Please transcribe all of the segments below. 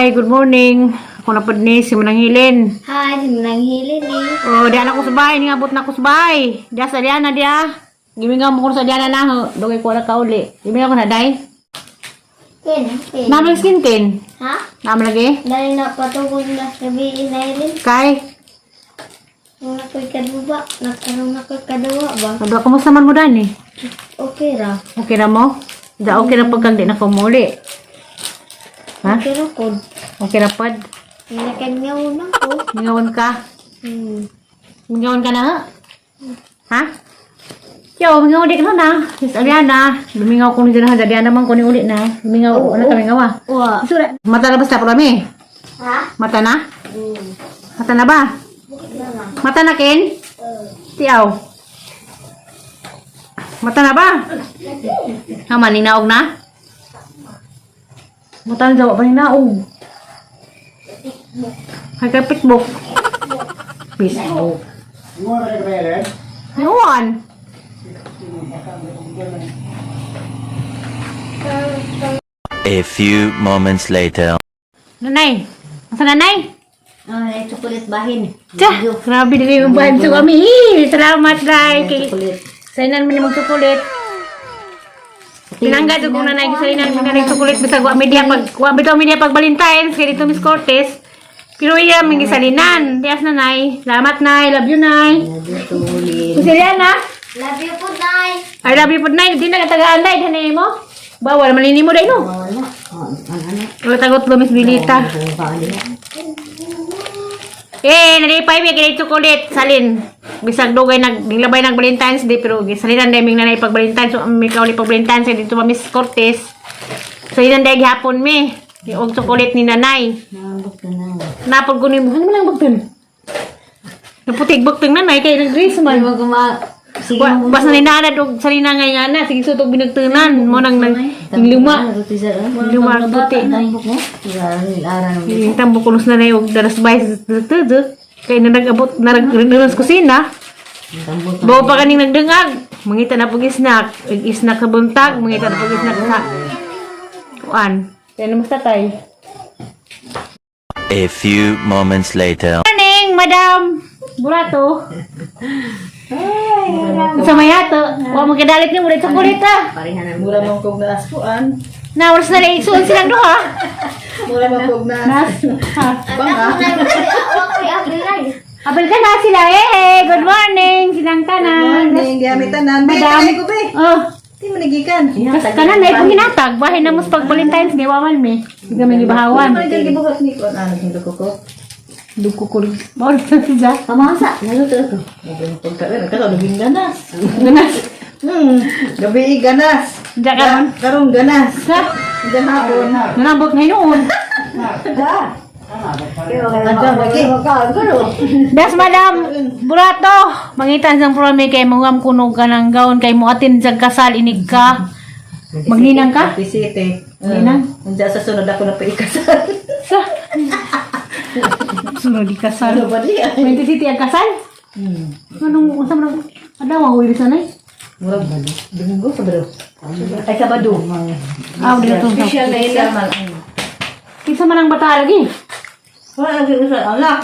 Hi, good morning. Ako na po ni si Mananghilin. Hi, si Mananghilin eh. Oh, diyan ako sa bahay, ngabot na ako sa bahay. Diya sa Diana dia. Gimingaw mo ko sa Diana na, dugay ko na kauli. Gimingaw ko na day. Ken. Naman skin kin. Ha? Naman lagi. Dahil na patungkol na sabi Inailin. Kay, Kung ako'y kaduba, nagkaroon ako'y kadawa ba?ado kumusta man mo dani? Okay ra. Okay na mo? Da okay na pagkag di na ko muli. Ha? Okay ra ko. Okay na pad. Nakanyaw na ko. Mingawan ka. Mingawan ka na ha? Ha? Yo, mingaw di ka na. Sis Ariana, lumingaw ko ni Diana, Diana man ko ni uli na. Lumingaw, ano ka mingaw ah? Wa. Sura. Mata na ba sa prami? Ha? Mata na? Mata na ba? Mata na Ken? Tiyaw. Mata na ba? Hama, ninaog na? Mata na jawa pa ninaog. Hay ka pitbook. Facebook. Ngayon. A few moments later. Nanay. Masa nanay? Ay, chocolate bahin. Tiyah, grabe din yung bahan sa kami. Salamat, Day. Sainan mo namang sukulit. Pinanggad ko na nanay, sainan mo na sukulit. Basta guwa media pag Valentine's, kaya dito Miss Cortez. Pero iya, may gisalinan. Tias na, Nay. Salamat, Nay. Love you, Nay. Kusiliana? Love you po, Nay. I love you, Nay. Di na katagaan, Day. Hanay mo? Bawal, malini mo, Day, no? Wala tagot lo, Miss Bilita. Nalipay may kinay chocolate. Salin. Bisag dugay naglabay ng Valentine's Day. Pero salinan, Day, may nanay pag Valentine's. So, may kauli pag Valentine's Day. Dito pa, Miss Cortez. Salinan, Day, hapon, me. Yung chocolate ni nanay. Napag ko ni mo. Ano mo lang bagtun? Naputig bagtun nanay. Kaya nag-dress man. Bas na ninanad o salina nga nga na. Sige sutog binagtunan. Mo nang luma. Luma ang puti. Yung tambok kunos na na yung daras bay. Kaya na nag-abot. Nag-rinas kusina. Bawa pa kaning nagdengag. Mangita na pag-isnak. Isnak sa buntag. Mangita na pag-isnak sa kuan. Kaya naman tatay. A few moments later. Morning, Madam Burato. Sa mayato. Huwag magkadalit niyo. Mulit sa kulit ha. Mura mong kog na aspuan. Na, oras na rin. Isuon silang doha. Mura mong kog na Anak ko na Abril. Abel ka na sila. Good morning. Silang tanan. Morning, di ami tanan. Madam. Madam. Ko be. Oh. Di mo nagikan. Kas kanan na itong hinatag. Bahay na mas pag Valentine's Day. Wawan me. Hindi kami gibahawan. Ano yung gibuhat ni ko? Ano yung ko? Duko ko. Bawal sa siya. Kamasa, naluto ko. Pagkain, kato naging ganas. Ganas. Gabi ganas. Diyan ka ron. Karong ganas. Sa. Diyan hapon. Nanabot na yun. Diyan lagi. Das Madam Burato. Mangitan sang promi kay mungam kunog ka ng gaon kay mo atin sa kasal inig ka. Magninang ka? Pisite. Ninang? Diyan sa sunod ako na paikasal. Sa. Sunod di kasal. Ano ba diya? 20 city ang kasal? Anong unsa man adaw ang wili sanay? Murag ba? Domingo sa bro. Ay Sabado. Dito to. Special na ila man. Kinsa man ang bata lagi? Wala nang sa anak,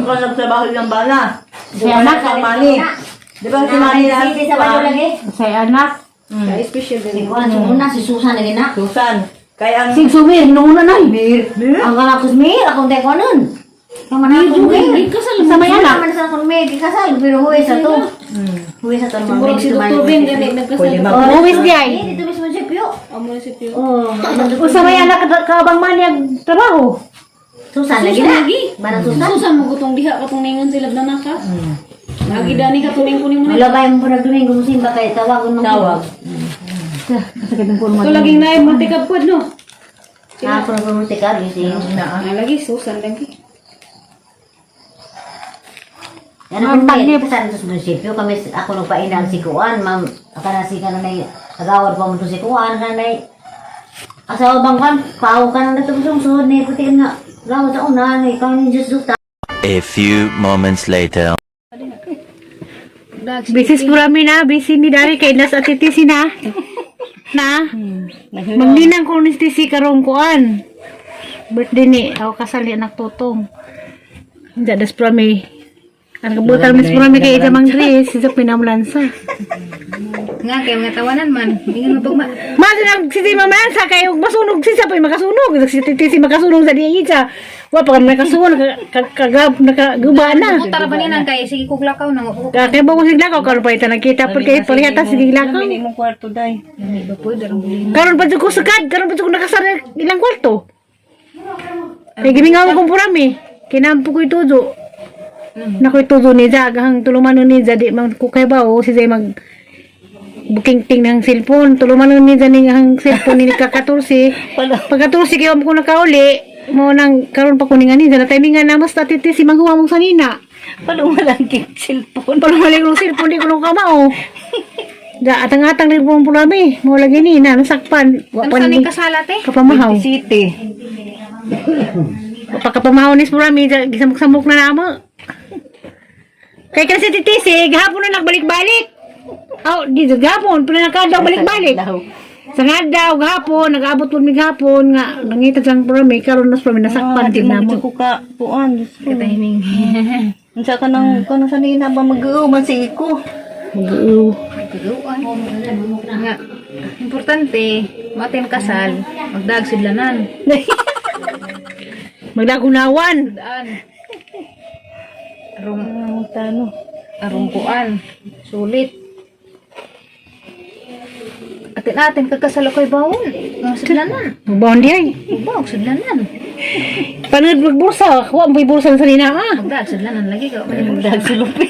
ko nagtrabaho yung bana. Si anak, Mani. Di ba si Mani na? City sa Bado lagi. Say anak. Kaya special din. Ikuan, una si Susan lagi na. Susan. Kaya ang Sing sumir nung una nay. Ang kanakos mir, akong teko nun. Kaman ako mir. Sa may anak. Kaman sa akong mir, kasal. Pero huwi sa to. Huwi sa to. Siguro si Dr. Ben gani pwede ba? Always di ay. Dito mismo siya piyo. O sa may anak ka bang maniag trabaho? Susan lagi na. Manang Susan. Susan mo gutong diha katong ningon sila na naka. Lagi dani ka tuning kuning mo. Wala ba yung punag domingo musimba kay tawagon mo. Tawag. Sakit ng puno. To laging naay mantika pud no. Ako na pumunti ka, busy. Lagi Susan lagi. Yan ang pagdi sa munisipyo kami ako nagpainang si Kuan, ma'am. Aka na si kanay agawad pa mo to si Kuan kanay. Asawa bang kan, pao ka na dito sungsod ni puti nga. Gawad sa una ni kanin just duta. A few moments later. Bisis purami na, busy ni Dari kay nas atitisi na. Na? Magninang ko ni si karong kuan. birthday ni ako kasali anak tutong. Hindi das prami. Ang kabutan mis prami kay ita mang dress sa pinamulansa. Nga kay mga tawanan man. Hindi nga tugma. Mali nang si mamansa kay ug masunog si sa makasunog. Si titi makasunog sa diya ita. Wa pa man makasunog kagab nakaguba na. Tara ba niyan kay sige kuglakaw nang upo. Kaya ba ko sigla ko karon pa ita nakita pud kay palihata sige lakaw. Hindi mo kwarto day. Hindi ba pwede ram bulin. Karon pa ko sugad, karon pa ko nakasara ilang kwarto. Kay gimingaw ko purami. Kinampo ko itudo. Nakoy tudo ni Zag hang tulumanon ni Zag di man ko kay bawo si Zay mag booking ting ng cellphone tulumanon ni Zag hang cellphone ni ka-14 pagka-14 kay ko nakauli mo nang karon pa kuningan ni Zag timingan na mas tatiti si maghuwa mong sanina Palumalang king cellphone. palumali ko cellphone di ko nang kamao da atang-atang rin pong pulami mo lagi ni na nasakpan wa Ano pa sa ni ning kasalate? kapamahaw City. pagkapamahaw ni pulami gisamok-samok na namo. Kay kasi titisi, gahapon na nagbalik-balik. Di gahapon, pero nakadaw balik-balik. Sa nga daw, gahapon, nag-abot po mi gahapon, nga, nangita siyang prami, karon nas prami, nasakpan, Di tignan mo mo. ko ka puan. Timing. Unsa ka nang kano sa nina ba mag-uw man si iko. Mag-uw. Nga importante, matin kasal, magdag sidlanan. Magdagunawan. Daan. Tano. Arungkuan. Sulit. Atin-atin kagkasal ako'y bawon. Mga sidlanan. Magbawon di ay. Bawon sidlanan. Panood magbursa, kuha mo bursa sa nina, Magdag sidlanan lagi ka. Dag sulupi.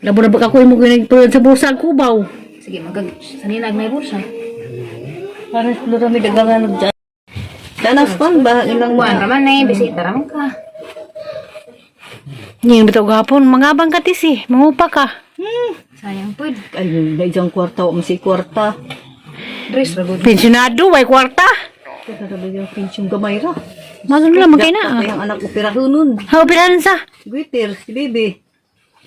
Labo na ba ako yung mga sa bursa ang kubaw. Sige, saninag may bursa. Para sa lura mi dagangan og dyan. Danas kon ba ilang Buwan raman na yung bisita raman ka. Ngayon bitaw gahapon, mangabang ka tisi, mangupa ka. Sayang po. ay dayjang kwarta o si kwarta. Dress ragod. Pensionado, way kwarta. Kada ba yung pinsyong gamay ra. Masun lang, magkay na. Ang anak operahunon. Operahan sa. Gwitter si baby.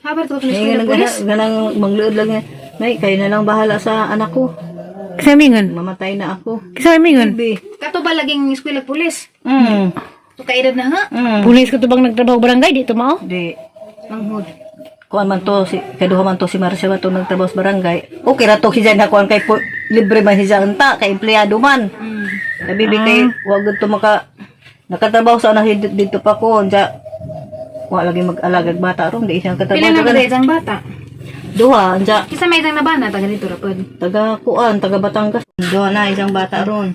Habar to tulis Ngayon ko pulis. ganang mangluod lang yan. Nay, kayo na lang bahala sa anak ko. Kisamingon. Mamatay na ako. Kisamingon. Baby. Kato ba laging eskwela pulis? Mm. To kaedad na nga. Pulis ka to bang nagtrabaho barangay, dito mao? Di. Manghod. Kuan man to, kaduha man to si Marcia ba to nagtrabaho sa barangay. Okay ra to hijan na kuan kay libre man hijan ta, kay empleyado man. Nabibi kay wag to maka nakatrabaho sa anak dito pa ko, unsa wa lagi mag-alagad bata ron, di siyang Pila katrabaho. na ba isang bata? Duha, unsa Kisa may isang nabana taga dito rapod. taga kuan, taga Batangas. Duha na isang bata ron.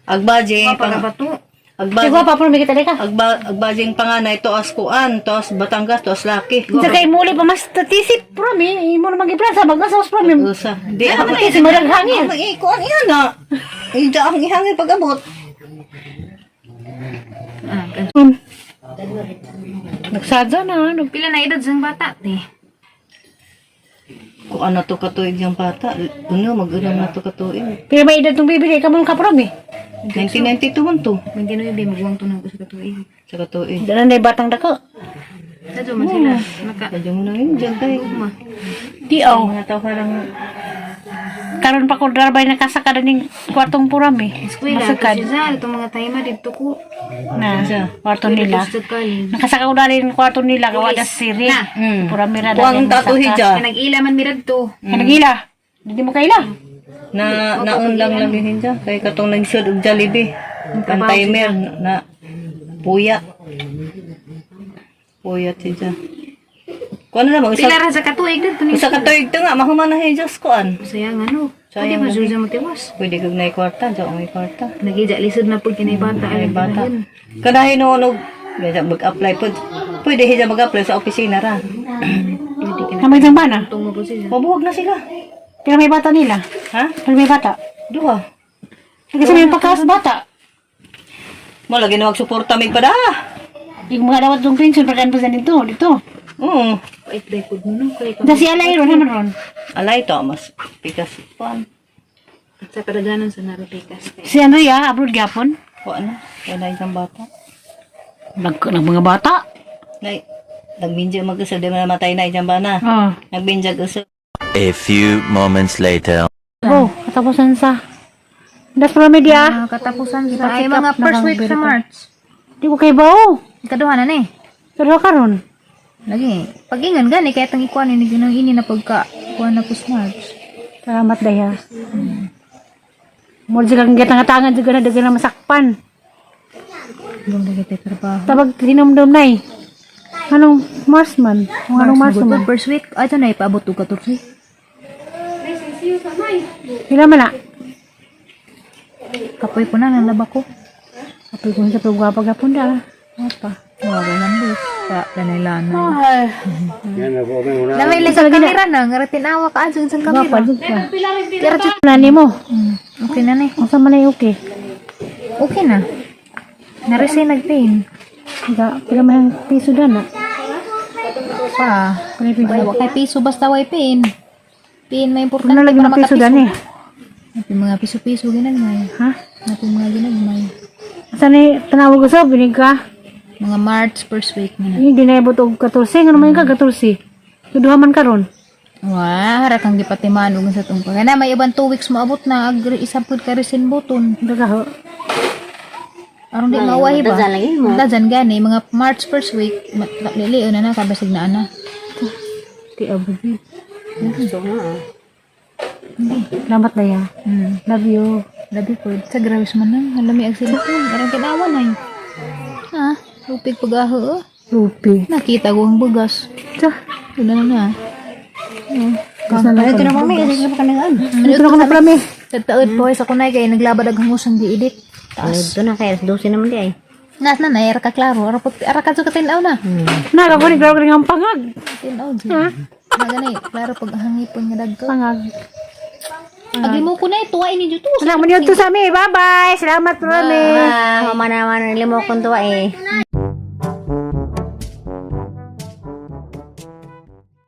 Agbaje, Pag bato. agbaje. Sigwa pa, pero may kita ka. Agbajing panganay to as kuan, to as Batangas, to as Laki. Sa kay muli pa mas tatisip, promi, imo na mag-iplansa, magmasos, promi. Usa. Di Ano ako na si Madang Hangin? kuan iyan na. Ida ang ihangin pag-abot. Nagsadya na, Pila na edad sang bata te. Kung ano to katuig yung bata, ano, mag-ano na to katuig. Pero may edad itong bibili ka mong kapromi. 1992 man to, May ganoy be magwang tunog ko sa katuig. sa katuig. Dalan na batang dako. Dadyo man sila. Naka Kaya mo na yun, dyan tayo. Di oh. Mga tao parang, Karon pa ko drabay nakasaka na ning kwartong purami. eskwela to Masakad. si Zal itong mga taima dito ko. Na, kwarto nila. Sa college. Nakasaka ko na rin kwarto nila, kawa na siri. Purami na kuwang tato hija. Nag-ila man mirad to. Kanagila. Hindi mo kaila. Naon lang lang din dyan. Kaya katong nag-shoot og Jollibee. Ang timer, na puya. Puya hija. Kuan na naman, Pila ra sa katuig dito ni. isa katuig to nga, mahuman na hija kuan. Sayang ano. Pwede Sayang ba lagi. suza mo tiwas? Pwede kag nay kwarta, diyan may kwarta. Nagija lisod na po kinay bata. Ay bata. Kanahin nonog, gaya mag-apply po. Pwede hija mag-apply sa opisina ra. Pwede ka na. Kamay ng bana. Tungo po siya. Mabuwag na sila. Pero may bata nila. Ha? Pero may bata. Duha. Kasi may pagkas bata. Malagi na magsuporta mig pada. Yung mga dawat yung pension, pagkaan pa sa dito. Dito. Oo. Wait, record mo no. Kaya Dasi alay ron, naman ron. Alay to, mas pikas. Kuan. at sa kadaganan sa naripikas. Si Andrea, abroad gapon. Kuan na. Wala isang bata. Ng mga bata. Nay, nagbinjag mag-usap. Di man namatay na isang bana. Oh. Nagbinjag usap. A few moments later. Oh, katapusan sa. Das pro media. Katapusan sa Ipa-check ay mga up na first kang week sa verify. March. Di ko kay bao. Ikaduha na ni. Pero karon. Lagi. Pag-ingan gani kaya tang ikuan ni ginang ini na pagka kuan na po sa March. Salamat daya. Mo kang gatang-tangan juga na dagan na masakpan. Dong lagi tayo trabaho. Tabag tinumdum nay. Anong Mars man? Anong Mars man? First week ato na ipaabot og 14. Pila man na? Kapoy po na nalaba ko. Kapag kung sa pagwapa gapon da. Apa? Wala lang bus. Sa lanay-lanay. Ay. Lamay lang sa kamera na. Ngaratin awa ka sa isang Gwapa kamera. jud ka. Pero chut nani mo. Okay na ni. Asa man ay okay. Okay na. Naresign nag-pain. Ga pila man ang piso dana. Pa. Wala kay piso basta way pain. Pain may importante Ano lagi para ng piso makapiso. dani? Napi mga piso-piso ginagmay. Ha? Napi mga ginagmay. Asa ni tanawag ko sa binig ka? Mga March first week na. Hindi na ibot og 14 ngano man ka 14. Kuduha man karon. Wah, hara kang gipatiman og sa tungkol. Kaya na may ibang 2 weeks maabot na agri isang pud ka resin buton. Daga ho. Aron di mawahi ba? Dazan lagi mo. Dazan gani mga March first week liliw na kabasig na ana. Ti abudi. Gusto nga. Salamat daya. Love you. Labi po sa grawis man nang halami ag sila. Aron kinawa na yun. Ha? Lupig pag-aho. Rupi. Nakita ko ang bugas. Sa. Ito na na. Ito na mami, kasi ka pa kanang Dito na ko na prami. Sa taod po sa kunay kay naglabad ag hangusang di-edit. Ito na kaya, 12 naman di ay. Nas na na, ka klaro. Ara ka sa katinaw na. Na ako ni grabe ng pangag. Tinaw di. Na gani, klaro pag hangipon nga dagko. Pangag. Agi mo ko na tuwa ini juto. Salamat mo to sa amin. Bye-bye. Salamat prami. Mama naman, limokon to eh.